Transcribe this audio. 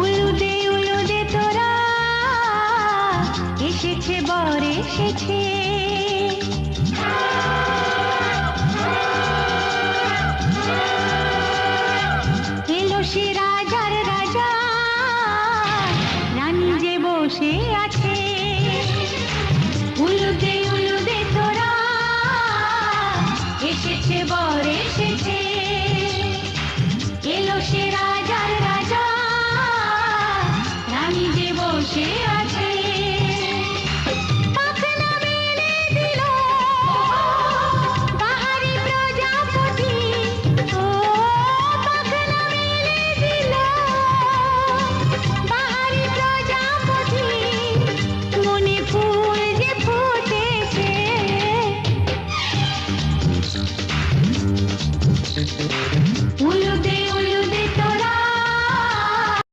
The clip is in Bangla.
উলুদে তোরা এসেছে বর এসেছে, এলো সে রাজার রাজা, রানী যে বসে আছে। উলুদে তোরা এসেছে বর এসেছে, এলো সে রাজার রাজা, রানী যে বসে